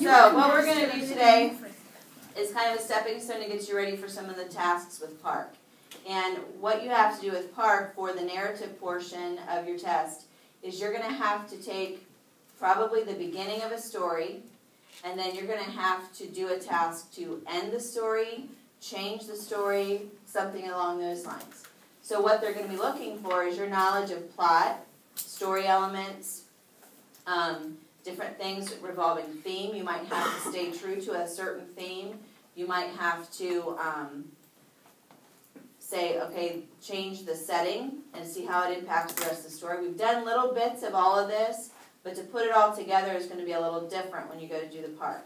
So what we're going to do today is kind of a stepping stone to get you ready for some of the tasks with Park. And what you have to do with Park for the narrative portion of your test is you're going to have to take probably the beginning of a story, and then you're going to have to do a task to end the story, change the story, something along those lines. So what they're going to be looking for is your knowledge of plot, story elements, different things revolving theme. You might have to stay true to a certain theme. You might have to say, okay, change the setting and see how it impacts the rest of the story. We've done little bits of all of this, but to put it all together is going to be a little different when you go to do the Park.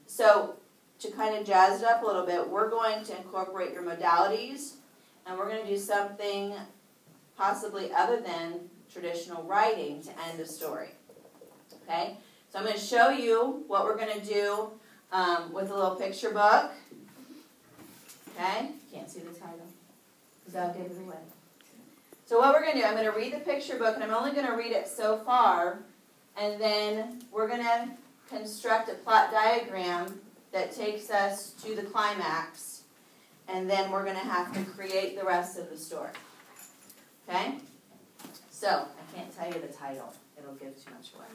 So to kind of jazz it up a little bit, we're going to incorporate your modalities, and we're going to do something possibly other than traditional writing to end a story. Okay? So I'm going to show you what we're going to do with a little picture book. Okay? Can't see the title because I'll give it away. So what we're going to do, I'm going to read the picture book, and I'm only going to read it so far, and then we're going to construct a plot diagram that takes us to the climax, and then we're going to have to create the rest of the story. Okay? So, I can't tell you the title. It'll give too much away.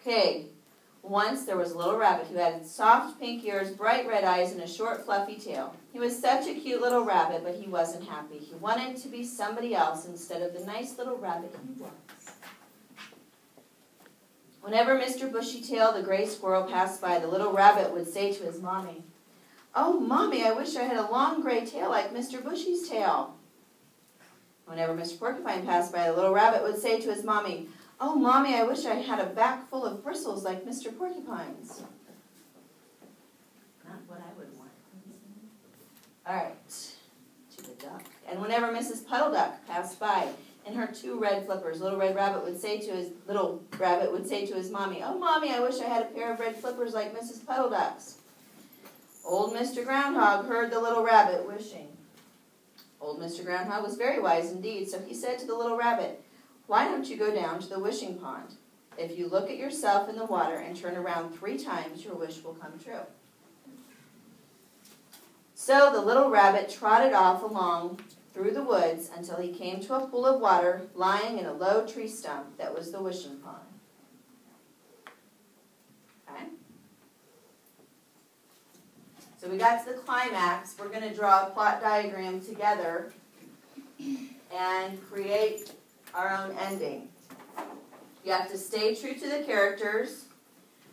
Okay. Once there was a little rabbit who had soft pink ears, bright red eyes, and a short fluffy tail. He was such a cute little rabbit, but he wasn't happy. He wanted to be somebody else instead of the nice little rabbit he was. Whenever Mr. Bushytail, the gray squirrel, passed by, the little rabbit would say to his mommy, "Oh, Mommy, I wish I had a long gray tail like Mr. Bushy's tail." Whenever Mr. Porcupine passed by, the little rabbit would say to his mommy, "Oh, Mommy, I wish I had a back full of bristles like Mr. Porcupine's." Not what I would want. All right, to the duck. And whenever Mrs. Puddle Duck passed by in her two red flippers, little rabbit would say to his mommy, "Oh, Mommy, I wish I had a pair of red flippers like Mrs. Puddle Duck's." Old Mr. Groundhog heard the little rabbit wishing. Old Mr. Groundhog was very wise indeed, so he said to the little rabbit, "Why don't you go down to the wishing pond? If you look at yourself in the water and turn around 3 times, your wish will come true." So the little rabbit trotted off along through the woods until he came to a pool of water lying in a low tree stump that was the wishing pond. Okay? So we got to the climax. We're going to draw a plot diagram together and create our own ending. You have to stay true to the characters.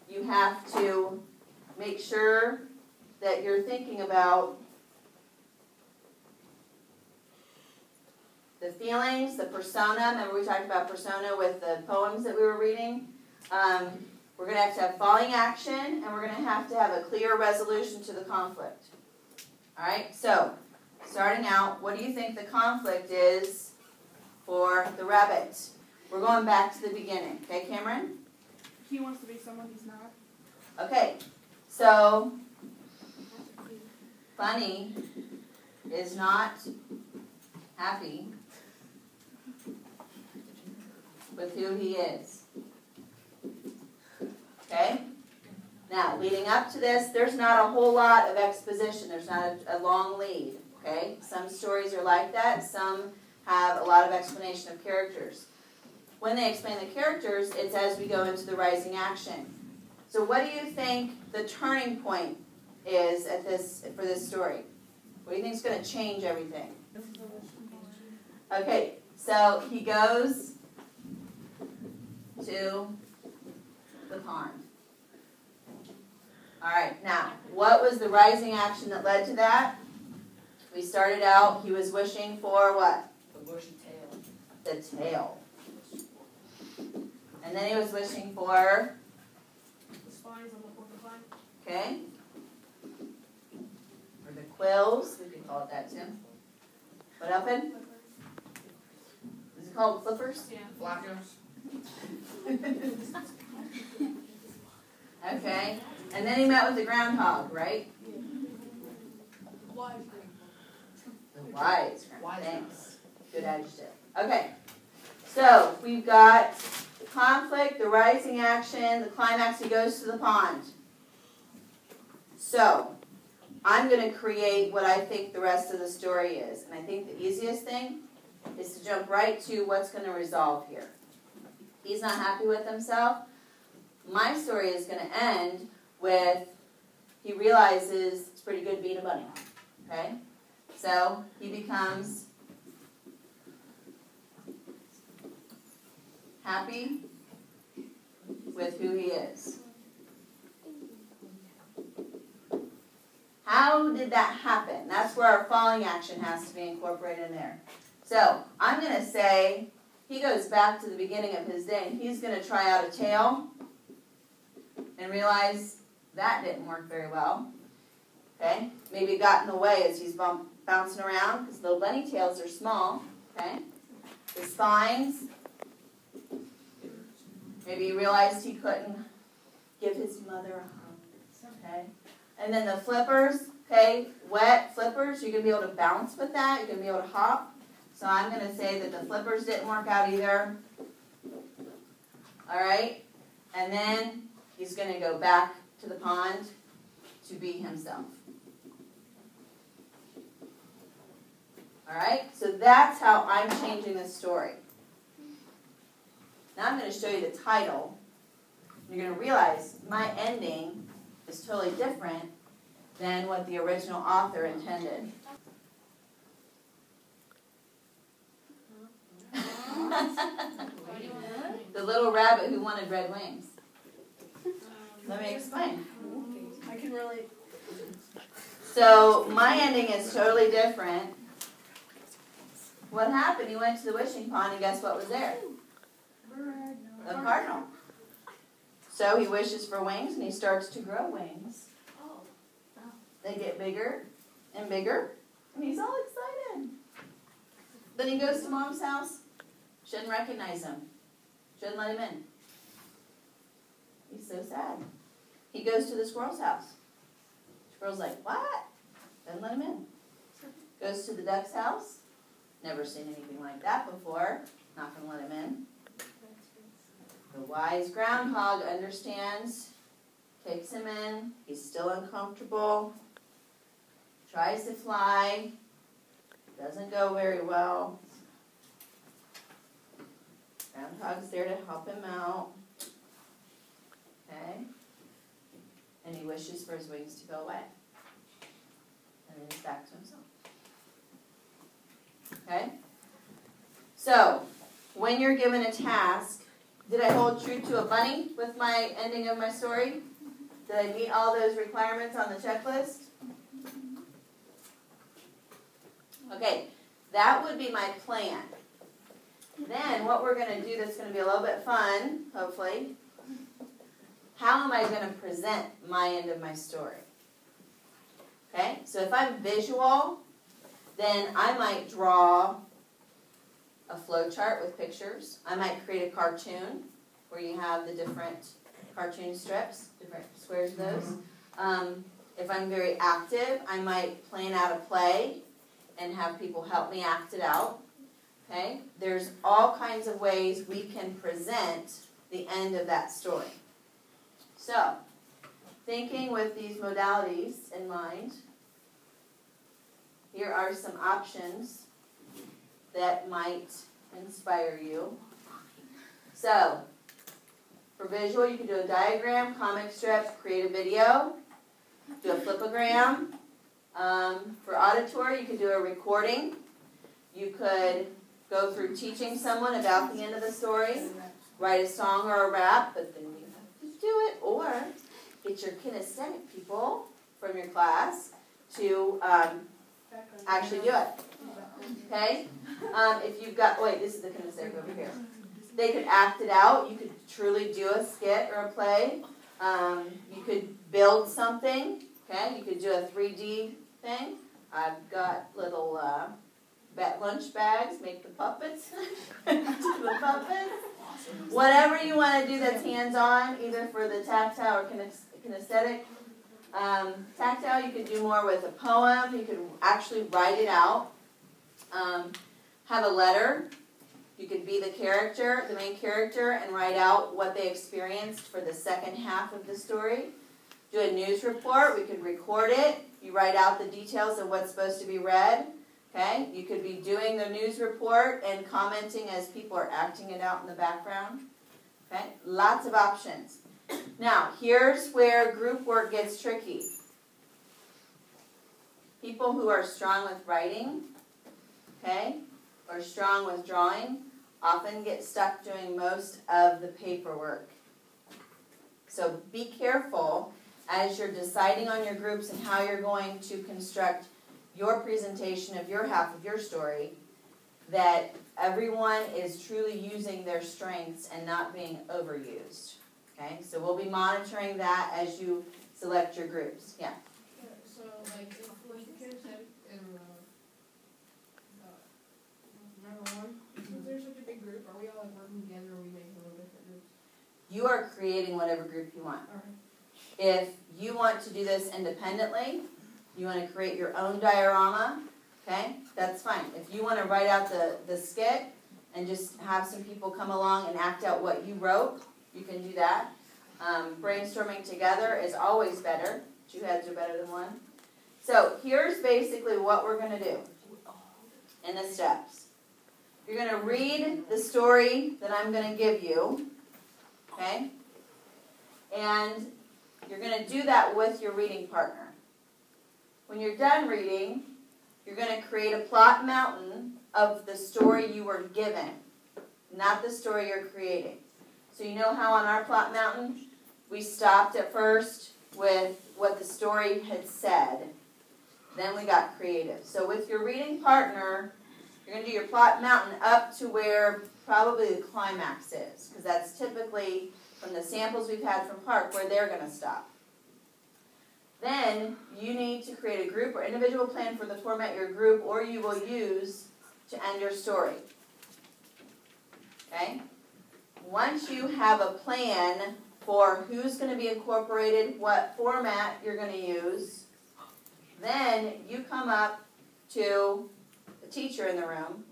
You have to make sure that you're thinking about the feelings, the persona. Remember we talked about persona with the poems that we were reading? We're going to have falling action, and we're going to have a clear resolution to the conflict. All right, so starting out, what do you think the conflict is for the rabbit? We're going back to the beginning. Okay, Cameron? He wants to be someone he's not. Okay, so Bunny is not happy with who he is. Okay? Now, leading up to this, there's not a whole lot of exposition. There's not a long lead. Okay? Some stories are like that. Some have a lot of explanation of characters. When they explain the characters, it's as we go into the rising action. So what do you think the turning point is for this story? What do you think is going to change everything? Okay, so he goes to the pond. All right, now, what was the rising action that led to that? We started out, he was wishing for what? The bushy tail. The tail. And then he was wishing for? The spines on the porcupine. Okay. Or the quills, we could call it that, Tim. What happened? Is it called flippers? Yeah. Flappers. Okay. And then he met with the groundhog, right? Wise. The wise groundhog. Wise. Thanks. Good adjective. Okay. So we've got conflict, the rising action, the climax, he goes to the pond. So, I'm going to create what I think the rest of the story is. And I think the easiest thing is to jump right to what's going to resolve here. He's not happy with himself. My story is going to end with he realizes it's pretty good being a bunny. Okay? So, he becomes happy with who he is. How did that happen? That's where our falling action has to be incorporated in there. So, I'm going to say he goes back to the beginning of his day and he's going to try out a tail and realize that didn't work very well. Okay? Maybe it got in the way as he's bouncing around because little bunny tails are small. Okay? The spines. Maybe he realized he couldn't give his mother a hug. Okay? And then the flippers, okay, wet flippers, you're going to be able to bounce with that. You're going to be able to hop. So I'm going to say that the flippers didn't work out either. All right? And then he's going to go back to the pond to be himself. All right? So that's how I'm changing the story. Now I'm going to show you the title. You're going to realize my ending is totally different than what the original author intended. The little rabbit who wanted red wings. Let me explain. I can relate. So my ending is totally different. What happened? He went to the wishing pond and guess what was there? The cardinal. So he wishes for wings and he starts to grow wings. They get bigger and bigger and he's all excited. Then he goes to Mom's house. Shouldn't recognize him. Shouldn't let him in. He's so sad. He goes to the squirrel's house. Squirrel's like, what? Doesn't let him in. Goes to the duck's house. Never seen anything like that before. Not going to let him in. The wise groundhog understands. Takes him in. He's still uncomfortable. Tries to fly. Doesn't go very well. Groundhog's there to help him out. Okay? And he wishes for his wings to go away. And then he's back to himself. Okay? So, when you're given a task, did I hold true to a bunny with my ending of my story? Did I meet all those requirements on the checklist? Okay, that would be my plan. Then what we're going to do that's going to be a little bit fun, hopefully, how am I going to present my end of my story? Okay, so if I'm visual, then I might draw a flow chart with pictures. I might create a cartoon where you have the different cartoon strips, different squares of those. If I'm very active, I might plan out a play and have people help me act it out. Okay? There's all kinds of ways we can present the end of that story. So, thinking with these modalities in mind, here are some options that might inspire you. So, for visual, you can do a diagram, comic strips, create a video, do a flipogram. For auditory, you could do a recording. You could go through teaching someone about the end of the story, write a song or a rap, but then you have to do it, or get your kinesthetic people from your class to actually do it. Okay? If you've got, wait, this is the kinesthetic over here. They could act it out. You could truly do a skit or a play. You could build something. Okay? You could do a 3D thing. I've got little lunch bags. Make the puppets. Do the puppets. Whatever you want to do that's hands-on, either for the tactile or kinesthetic. Tactile, you could do more with a poem. You could actually write it out. Have a letter You could be the character, the main character, and write out what they experienced for the second half of the story. Do a news report. We could record it. You write out the details of what's supposed to be read. Okay? You could be doing the news report and commenting as people are acting it out in the background. Okay? Lots of options. Now, here's where group work gets tricky. People who are strong with writing, okay, or strong with drawing, often get stuck doing most of the paperwork. So be careful as you're deciding on your groups and how you're going to construct your presentation of your half of your story, that everyone is truly using their strengths and not being overused. Okay, so we'll be monitoring that as you select your groups. Yeah. So, like, if like you kind of said in number one, since there's such a big group, are we all like working together, or are we making little different groups? You are creating whatever group you want. All right. If you want to do this independently, you want to create your own diorama, okay, that's fine. If you want to write out the skit and just have some people come along and act out what you wrote, you can do that. Brainstorming together is always better. 2 heads are better than 1. So here's basically what we're going to do in the steps. You're going to read the story that I'm going to give you, okay? And you're going to do that with your reading partner. When you're done reading, you're going to create a plot mountain of the story you were given, not the story you're creating. So you know how on our plot mountain, we stopped at first with what the story had said. Then we got creative. So with your reading partner, you're going to do your plot mountain up to where probably the climax is, because that's typically, from the samples we've had from Park, where they're going to stop. Then you need to create a group or individual plan for the format your group or you will use to end your story. Okay? Once you have a plan for who's going to be incorporated, what format you're going to use, then you come up to the teacher in the room,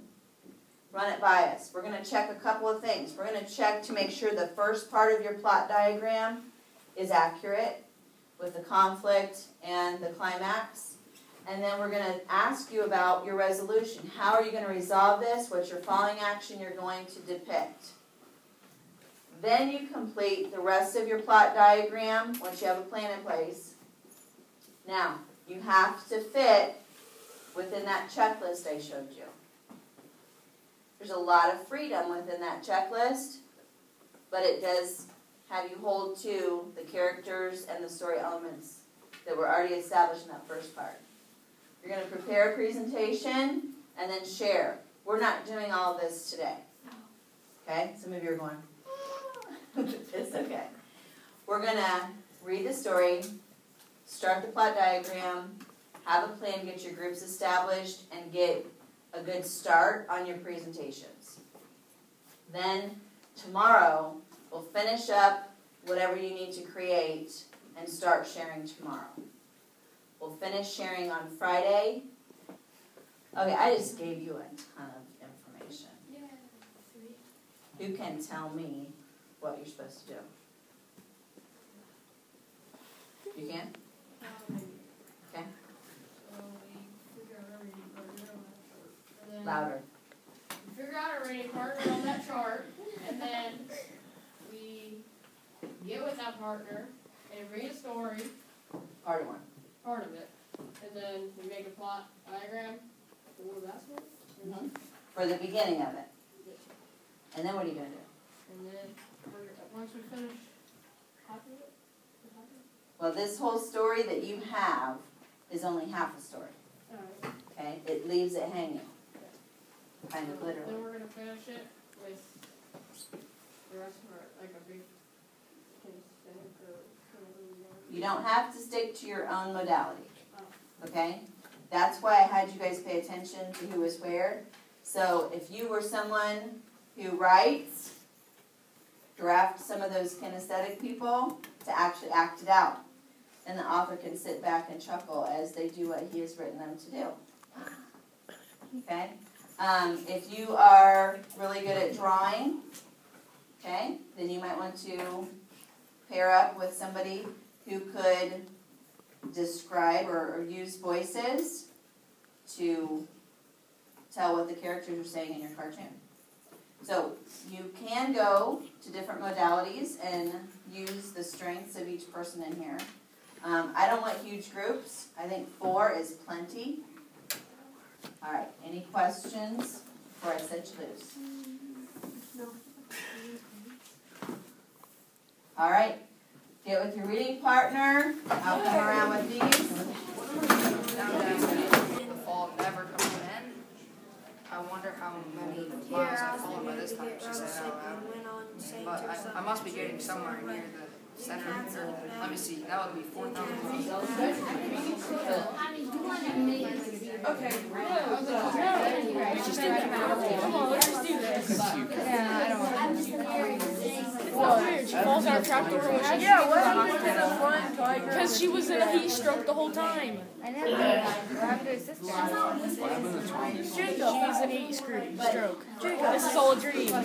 run it by us. We're going to check a couple of things. We're going to check to make sure the first part of your plot diagram is accurate with the conflict and the climax. And then we're going to ask you about your resolution. How are you going to resolve this? What's your following action you're going to depict? Then you complete the rest of your plot diagram once you have a plan in place. Now, you have to fit within that checklist I showed you. There's a lot of freedom within that checklist, but it does have you hold to the characters and the story elements that were already established in that first part. You're going to prepare a presentation and then share. We're not doing all of this today. Okay? Some of you are going, it's okay. We're going to read the story, start the plot diagram, have a plan, get your groups established, and get a good start on your presentations. Then tomorrow, we'll finish up whatever you need to create and start sharing tomorrow. We'll finish sharing on Friday. Okay, I just gave you a ton of information. Yeah, sweet. Who can tell me what you're supposed to do? You can? Okay. So we figure out our reading partner on that chart. And then Louder. we figure out our reading partner on that chart, and then we get with that partner and read a story, Part 1. part of it, and then we make a plot diagram for that story. Mm-hmm. For the beginning of it. And then what are you going to do? And then once we finish half of it, Well, this whole story that you have is only half a story. Okay? It leaves it hanging. Kind of literally. Then we're going to finish it with the rest of our, like a big kinesthetic or whatever we want. You don't have to stick to your own modality. Oh. Okay? That's why I had you guys pay attention to who was where. So if you were someone who writes, draft some of those kinesthetic people to actually act it out. And the author can sit back and chuckle as they do what he has written them to do. Okay? If you are really good at drawing, okay, then you might want to pair up with somebody who could describe or use voices to tell what the characters are saying in your cartoon. So you can go to different modalities and use the strengths of each person in here. I don't like huge groups. I think 4 is plenty. All right, any questions before I set you loose? No. All right, get with your reading partner. I'll come around with these. The fall never comes to an end. I wonder how many miles I've fallen by this time, she said out loud. But I must be getting somewhere near the center. Let me see, that would be 4,000 miles. Okay. Just do it. Come on, let's just do this. Yeah, I don't know. Well, weird. She falls out of trapdoor. Yeah, what happened to the flying tiger? Because she was in a heat stroke the whole time. I never did. What happened to his sister? She's in heat stroke. This is all a dream. The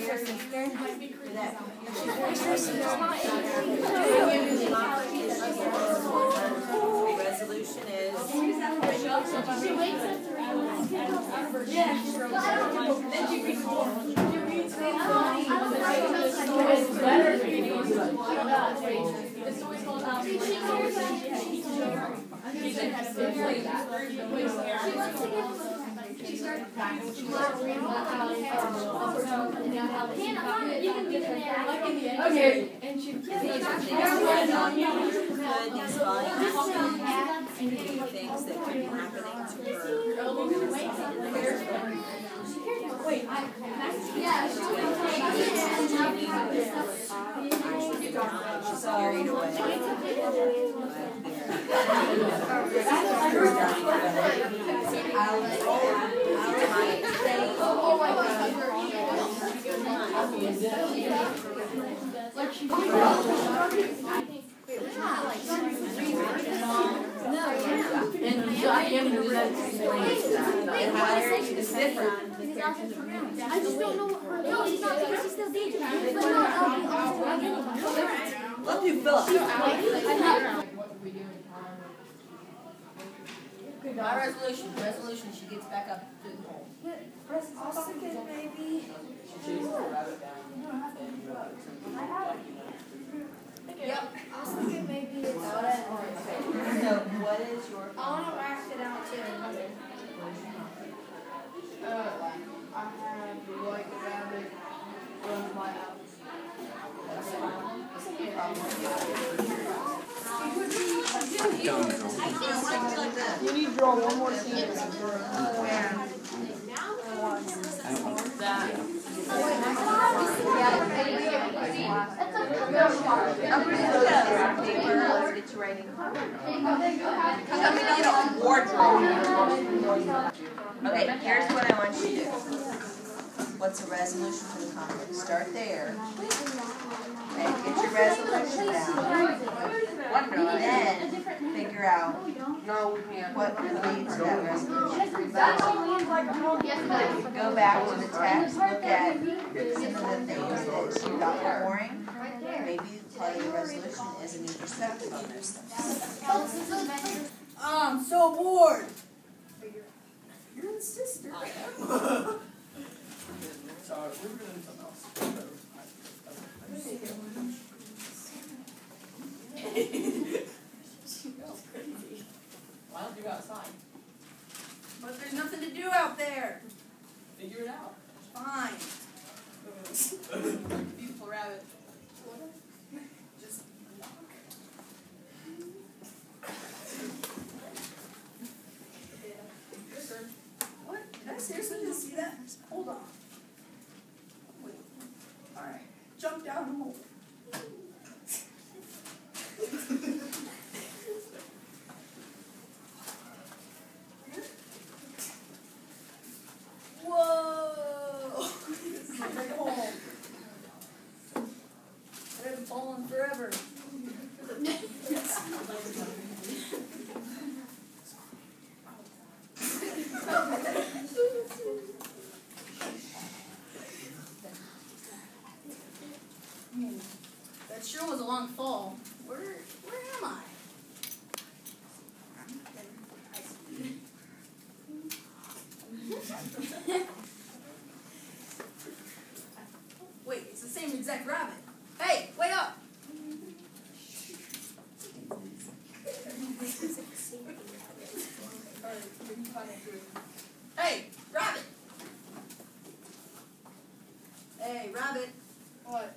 resolution is Okay. And she these volumes things that could be happening to her. Wait, She's carried away. It's different. I just don't know what her name is. Not because she's still dating. But no, Let's do Philip. My resolution, she gets back up to the hole. Austin maybe. Yep. Austin maybe. So what is your? I want to wax it out too. I have like a rabbit runs my house. You need to draw one more scene. Let's get you writing. Okay, here's what I want you to do. What's a resolution to the conflict? Start there. Okay, get your resolution down. Then figure out what could lead to that resolution. Go back to the text, look at some of the things that you got boring. Maybe part of the resolution is a new perspective on those things. I'm so bored. You're the sister. Sorry, we're doing something else. Why don't you go outside? But there's nothing to do out there. Figure it out. Fine. Beautiful rabbit. Just walk. What? Did I seriously just see that? Hold on. Wait. Alright. Jump down and hold. Whoa! This is like home. I haven't fallen forever. sure was a long fall. Where am I? Wait, it's the same exact rabbit. Hey, wait up! Hey, rabbit! Hey, rabbit. What?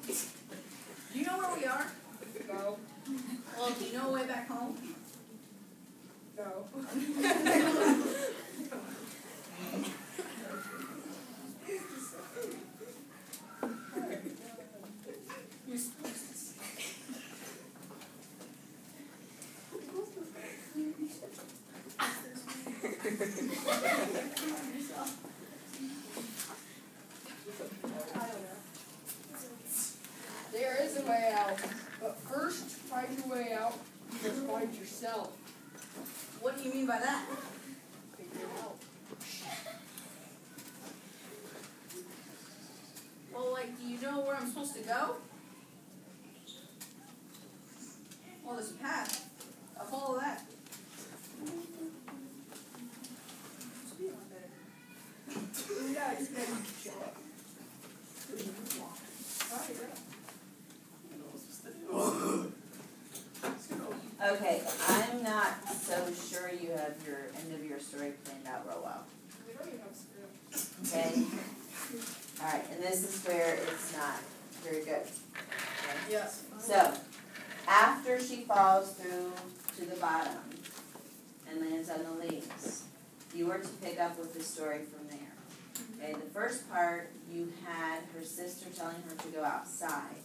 Do you know where we are? No. Well, do you know a way back home? No. There is a way out, but first find your way out. You must find yourself. What do you mean by that? Figure it out. Well, like, do you know where I'm supposed to go? Well, there's a path. I'll follow that. Speed a lot better. Yeah, it's good. Alright, yeah. Okay, I'm not so sure you have your end of your story planned out real well. We don't even have a script. Okay? Alright, and this is where it's not very good. Okay? Yes. So, after she falls through to the bottom and lands on the leaves, you were to pick up with the story from there. Okay, the first part, you had her sister telling her to go outside.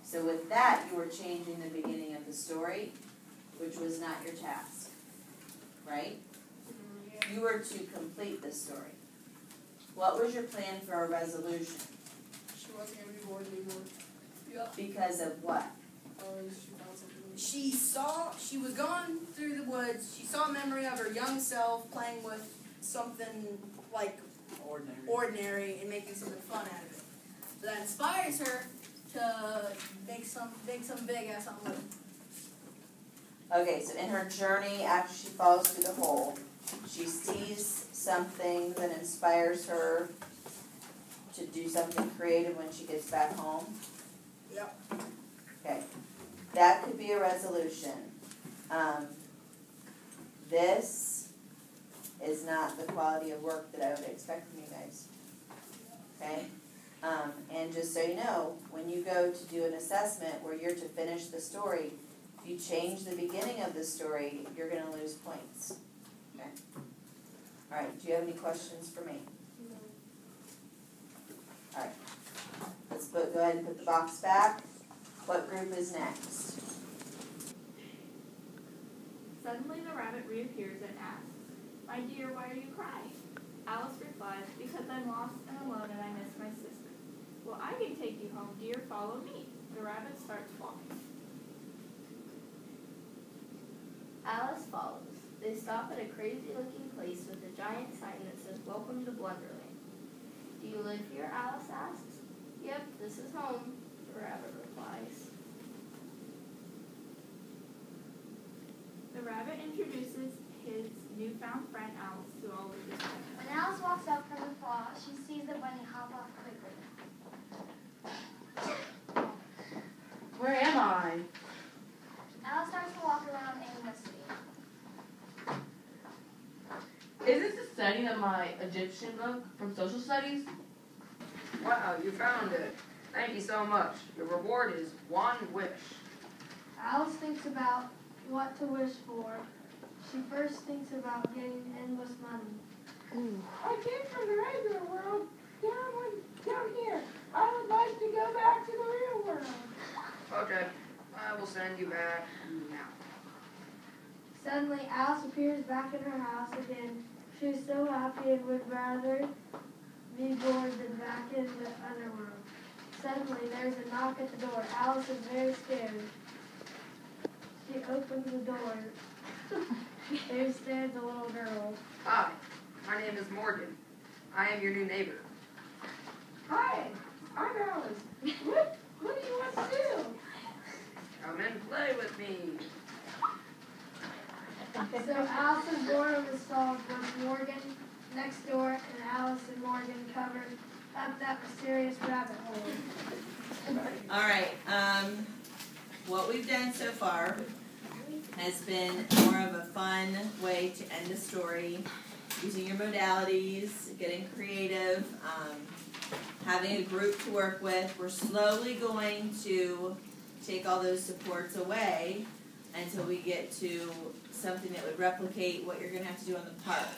So with that, you were changing the beginning of the story, which was not your task, right? You were to complete the story. What was your plan for a resolution? She wasn't gonna be bored anymore. Yep. Because of what? She found something. She was going through the woods. She saw a memory of her young self playing with something like ordinary and making something fun out of it. So that inspires her to make some big out of something little. Okay, so in her journey after she falls through the hole, she sees something that inspires her to do something creative when she gets back home. Yep. Okay, that could be a resolution. This is not the quality of work that I would expect from you guys. Okay? And just so you know, when you go to do an assessment where you're to finish the story, if you change the beginning of the story, you're gonna lose points. Okay? Alright, do you have any questions for me? Alright. Let's go ahead and put the box back. What group is next? Suddenly the rabbit reappears and asks, "My dear, why are you crying?" Alice replies, "Because I'm lost and alone and I miss my sister." "Well, I can take you home, dear, follow me." The rabbit starts walking. Alice follows. They stop at a crazy-looking place with a giant sign that says, "Welcome to Blunderland." "Do you live here?" Alice asks. "Yep, this is home," the rabbit replies. The rabbit introduces his newfound friend Alice to all of his friends. When Alice walks out from the fall, she sees the bunny hop off quickly. Where am I? Alice starts to walk around aimlessly. Is this the setting of my Egyptian book from social studies? Wow, you found it. Thank you so much. Your reward is one wish. Alice thinks about what to wish for. She first thinks about getting endless money. I came from the regular world down here. I would like to go back to the real world. Okay, I will send you back now. Suddenly, Alice appears back in her house again. She's so happy and would rather be bored than back in the underworld. Suddenly, there's a knock at the door. Alice is very scared. She opens the door. There stands a little girl. Hi, my name is Morgan. I am your new neighbor. Hi, I'm Alice. What do you want to do? Come and play with me. So Alice was born on the stall with Morgan next door, and Alice and Morgan covered up that mysterious rabbit hole. All right, what we've done so far has been more of a fun way to end the story, using your modalities, getting creative, having a group to work with. We're slowly going to take all those supports away until we get to something that would replicate what you're going to have to do on the park.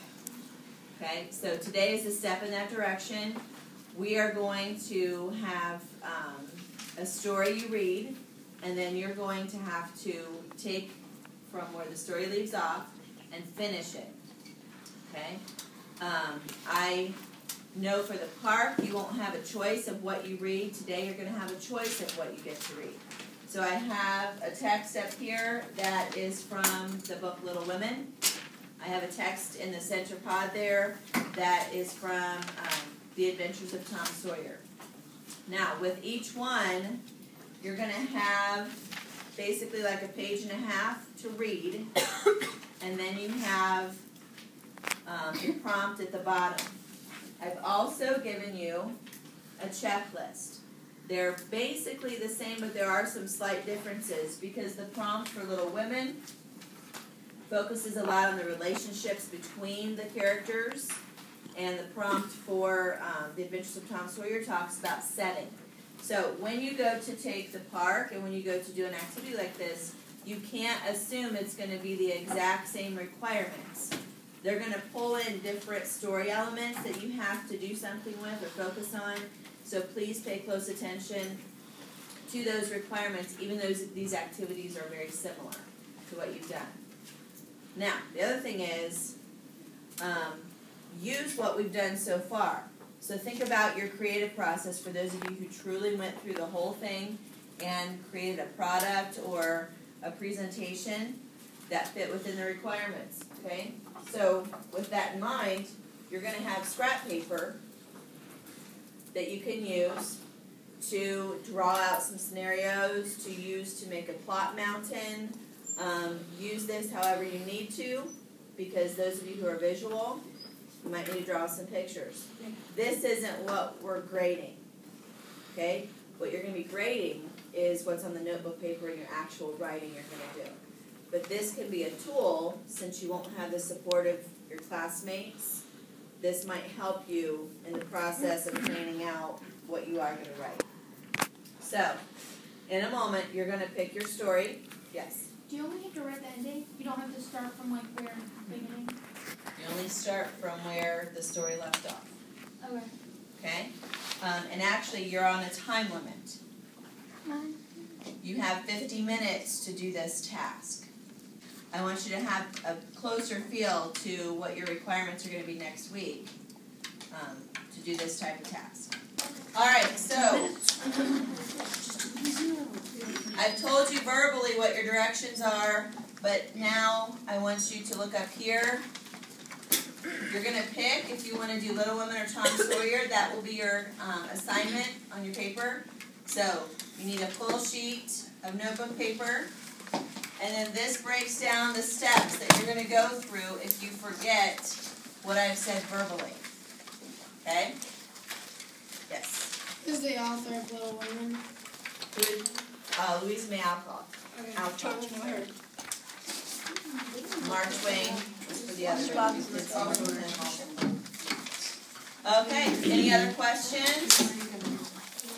Okay, so today is a step in that direction. We are going to have a story you read, and then you're going to have to take from where the story leaves off and finish it. Okay? I know for the park you won't have a choice of what you read. Today you're going to have a choice of what you get to read. So I have a text up here that is from the book Little Women. I have a text in the center pod there that is from The Adventures of Tom Sawyer. Now, with each one, you're going to have basically like a page and a half to read, and then you have the prompt at the bottom. I've also given you a checklist. They're basically the same, but there are some slight differences because the prompt for Little Women focuses a lot on the relationships between the characters, and the prompt for The Adventures of Tom Sawyer talks about setting. So when you go to take the park and when you go to do an activity like this, you can't assume it's going to be the exact same requirements. They're going to pull in different story elements that you have to do something with or focus on. So please pay close attention to those requirements, even though these activities are very similar to what you've done. Now, the other thing is, use what we've done so far. So think about your creative process for those of you who truly went through the whole thing and created a product or a presentation that fit within the requirements, okay? So with that in mind, you're going to have scrap paper that you can use to draw out some scenarios, to use to make a plot mountain. Use this however you need to, because those of you who are visual, you might need to draw some pictures. This isn't what we're grading, okay? What you're going to be grading is what's on the notebook paper and your actual writing you're going to do. But this can be a tool, since you won't have the support of your classmates. This might help you in the process of planning out what you are going to write. So, in a moment, you're going to pick your story. Yes? Do you only have to write the ending? You don't have to start from like where beginning? You only start from where the story left off. Okay. Okay? And actually, you're on a time limit. You have 50 minutes to do this task. I want you to have a closer feel to what your requirements are going to be next week to do this type of task. All right, so I've told you verbally what your directions are, but now I want you to look up here. You're going to pick if you want to do Little Women or Tom Sawyer. That will be your assignment on your paper. So you need a full sheet of notebook paper. And then this breaks down the steps that you're going to go through if you forget what I've said verbally. Okay? Yes. Who's the author of Little Women? Louise May Alcott. Okay. Alcott. Mark Twain was for the other. Okay, any other questions?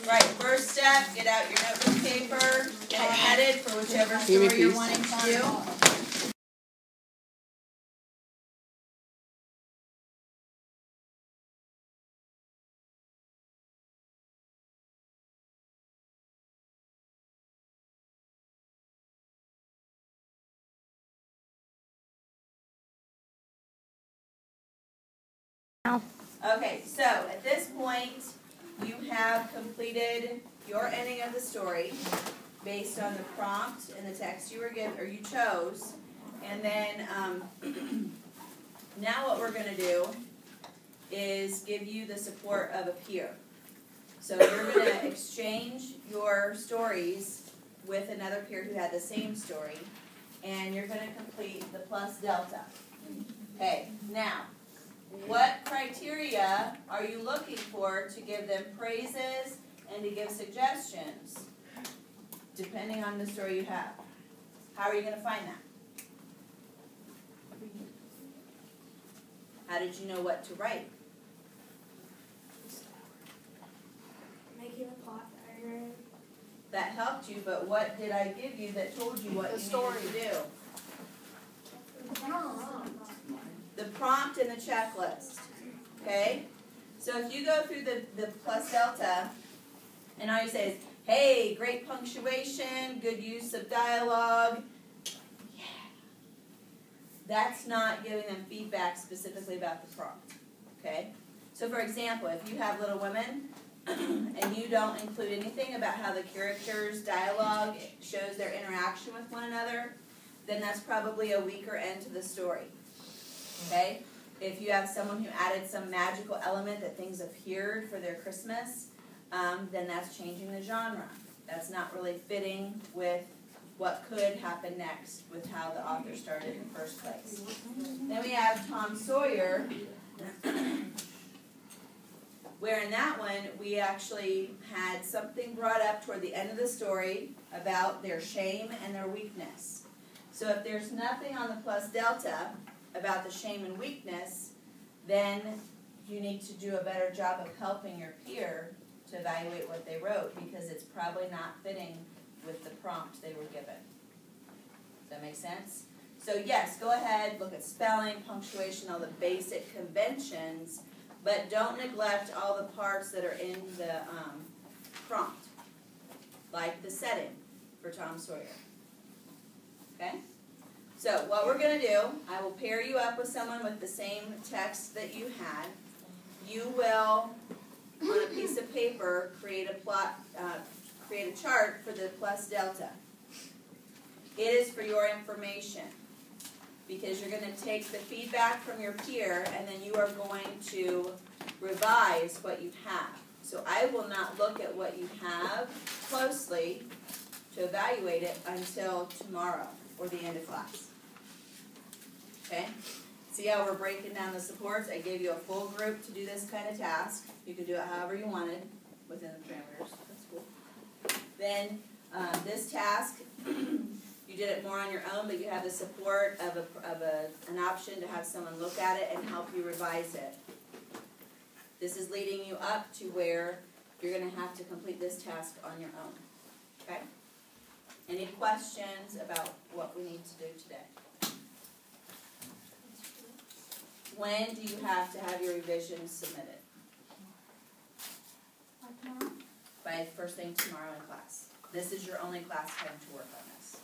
Right, first step, get out your notebook paper, get it headed for whichever story you're wanting to do. Okay, so at this point, you have completed your ending of the story based on the prompt and the text you were given, or you chose. And then now what we're going to do is give you the support of a peer. So you're going to exchange your stories with another peer who had the same story, and you're going to complete the plus delta. Okay, now, what criteria are you looking for to give them praises and to give suggestions, depending on the story you have? How are you going to find that? How did you know what to write? Making a plot diagram. That helped you, but what did I give you that told you what you needed to do? The prompt and the checklist. Okay? So if you go through the plus delta, and all you say is, hey, great punctuation, good use of dialogue. Yeah. That's not giving them feedback specifically about the prompt. Okay? So for example, if you have Little Women, and you don't include anything about how the characters' dialogue shows their interaction with one another, then that's probably a weaker end to the story. Okay? If you have someone who added some magical element that things appeared for their Christmas, then that's changing the genre. That's not really fitting with what could happen next with how the author started in the first place. Then we have Tom Sawyer, where in that one we actually had something brought up toward the end of the story about their shame and their weakness. So if there's nothing on the plus delta about the shame and weakness, then you need to do a better job of helping your peer to evaluate what they wrote, because it's probably not fitting with the prompt they were given. Does that make sense? So yes, go ahead, look at spelling, punctuation, all the basic conventions, but don't neglect all the parts that are in the prompt, like the setting for Tom Sawyer. Okay? So what we're going to do, I will pair you up with someone with the same text that you had. You will, on a piece of paper, create a chart for the plus delta. It is for your information, because you're going to take the feedback from your peer and then you are going to revise what you have. So I will not look at what you have closely to evaluate it until tomorrow or the end of class. Okay? See how we're breaking down the supports? I gave you a full group to do this kind of task. You could do it however you wanted within the parameters. That's cool. Then this task, you did it more on your own, but you have the support of an option to have someone look at it and help you revise it. This is leading you up to where you're going to have to complete this task on your own. Okay? Any questions about what we need to do today? When do you have to have your revisions submitted? By first thing tomorrow in class. This is your only class time to work on this.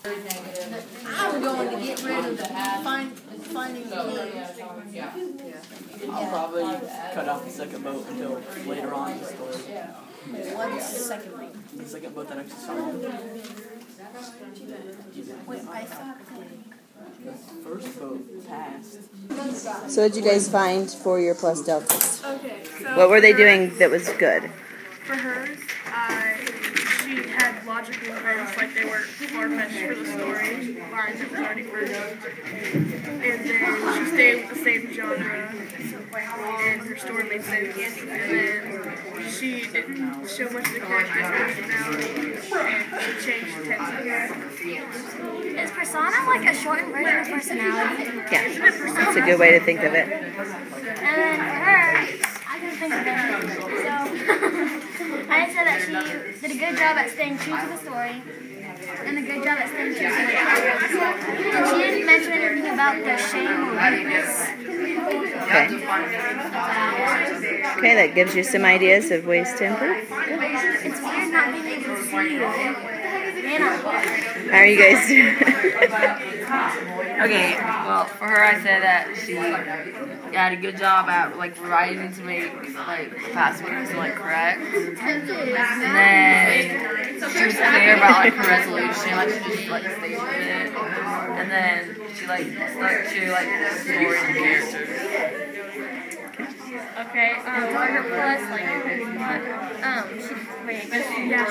Okay? I'm going to get rid of finding the Yeah. I'll probably cut out the second boat until later on in the story. What's the second one? The second boat that actually started. Wait, I thought The first boat passed. So what did you guys find for your plus deltas? Okay, so What were they doing that was good? for hers, she had logical events, like they weren't far-fetched for the story, lines that was already written. And then she stayed with the same genre, and her story made sense. And then she didn't show much of the character's personality, and she changed the tense of it. Is persona like a shortened version of personality? Yeah, that's a good way to think of it. And then for her, I couldn't think of it. So I said that she did a good job at staying true to the story and a good job at staying true to the characters. And she didn't mention anything about the shame or weakness. Okay. Okay, that gives you some ideas of ways to improve. It's weird not being able to see it. How are you guys doing? Okay, well, for her, I said that she had a good job at like revising to make like past words like correct, and then she was clear about like her resolution, like she just like stayed with it, and then she like stuck to like the story and the characters. Okay, for her plus,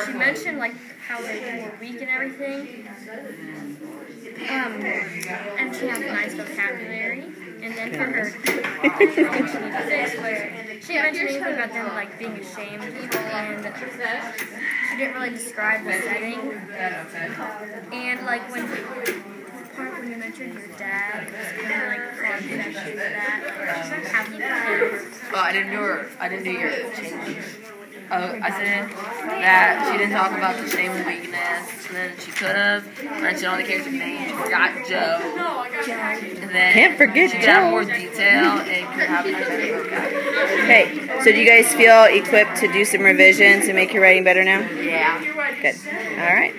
she mentioned, like, how they were weak and everything, and she has a nice vocabulary, and then for her, she mentioned anything about them, like, being ashamed, and she didn't really describe the setting, and, like, when you mentioned your dad, kind of, like, conception of that, like, how he Oh, I didn't do your change. Oh, I said that she didn't talk about the shame and weakness, and then she could have mentioned all the characters' names. She forgot Joe. And then Can't forget she could have Joe. more detail and could have a better vocabulary. Okay, so do you guys feel equipped to do some revisions and make your writing better now? Yeah. Good. All right.